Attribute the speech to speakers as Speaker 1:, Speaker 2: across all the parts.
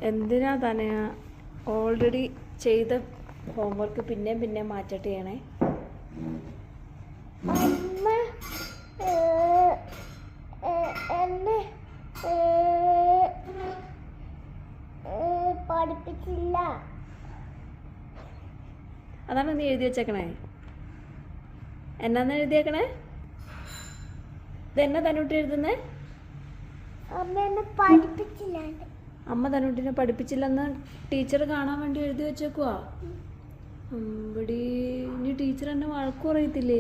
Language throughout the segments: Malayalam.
Speaker 1: എന്തിനാ തന്നെ ഓൾറെഡി ചെയ്ത ഹോംവർക്ക് പിന്നെ മാറ്റട്ടെ ചെയ്യണേ.
Speaker 2: പഠിപ്പിച്ചില്ല.
Speaker 1: അതാണ് നീ എഴുതി വെച്ചേക്കണേ. എന്നാന്ന് എഴുതിയേക്കണേ? ഇതെന്നാ തന്നൂട്ടി എഴുതുന്നേ? അമ്മ തന്നൂട്ടിനെ പഠിപ്പിച്ചില്ലെന്ന് ടീച്ചർ കാണാൻ വേണ്ടി എഴുതി വെച്ചേക്കുവാ. ഇവിടെ ഇനി ടീച്ചർ എന്നെ വഴക്ക് പറയത്തില്ലേ?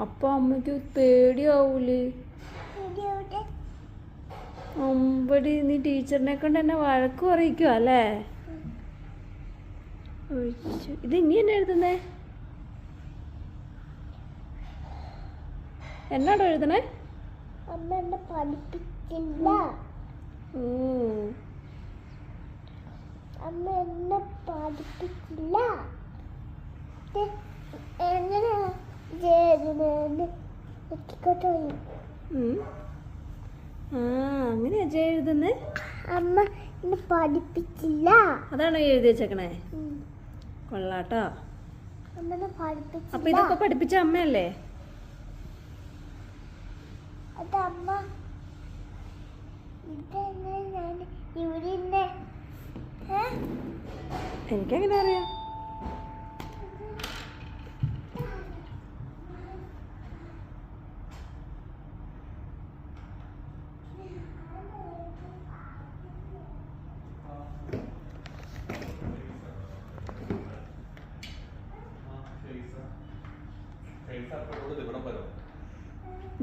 Speaker 1: അപ്പൊ അമ്മയ്ക്ക് പേടിയാവൂലേ? അമ്പടി നീ ടീച്ചറിനെ കൊണ്ട് എന്നെ വഴക്ക് പറയിക്കുക അല്ലേ? ഇത് ഇനി എന്നെ എഴുതുന്നേ? എന്നാടോ എഴുതണേ?
Speaker 2: അമ്മ എന്നെ പഠിപ്പിച്ചില്ല. അമ്മ എന്നെ പഠിപ്പിച്ചില്ല. എങ്ങനെയാ
Speaker 1: അങ്ങനെയാ അജയ് എഴുതുന്നേ?
Speaker 2: അമ്മ എന്നെ പഠിപ്പിച്ചില്ല.
Speaker 1: അതാണോ എഴുതി വെച്ചേക്കണേ? കൊള്ളാട്ടോ. അപ്പൊ ഇതൊക്കെ പഠിപ്പിച്ച അമ്മയല്ലേ?
Speaker 2: അതമ്മ
Speaker 1: എനിക്കെങ്ങനെ അറിയാം?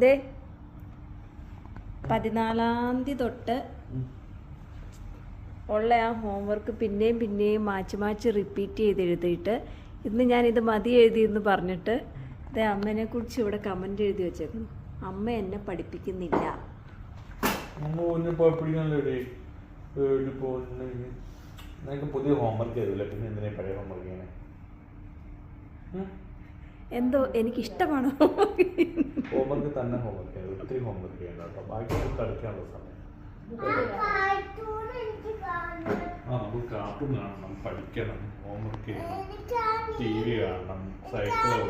Speaker 1: ദേ 14-ാം തീയതി തൊട്ട് ഉള്ള ആ ഹോംവർക്ക് പിന്നെയും മാച്ച് റിപ്പീറ്റ് ചെയ്ത് എഴുതിയിട്ട് ഇന്ന് ഞാനിത് മതി എഴുതിയെന്ന് പറഞ്ഞിട്ട് അതേ അമ്മേനെ കുറിച്ച് ഇവിടെ കമൻറ്റ് എഴുതി വെച്ചേക്കുന്നു. അമ്മ എന്നെ പഠിപ്പിക്കുന്നില്ല.
Speaker 3: പുതിയ ഹോംവർക്ക് ചെയ്തില്ല, പിന്നെ എന്തിനാ പഴയ ഹോംവർക്ക് ചെയ്യണേ?
Speaker 1: എന്തോ എനിക്കിഷ്ടമാണ്
Speaker 3: ഹോംവർക്ക് തന്നെ ഹോംവർക്ക് ചെയ്യണം. ഒത്തിരി ഹോംവർക്ക് ചെയ്യണ്ട കേട്ടോ. ബാക്കി കളിക്കാനുള്ള സമയം. നമുക്ക് കാർട്ടൂൺ കാണണം, പഠിക്കണം, ഹോംവർക്ക് ചെയ്യണം, TV കാണണം, സൈക്കിൾ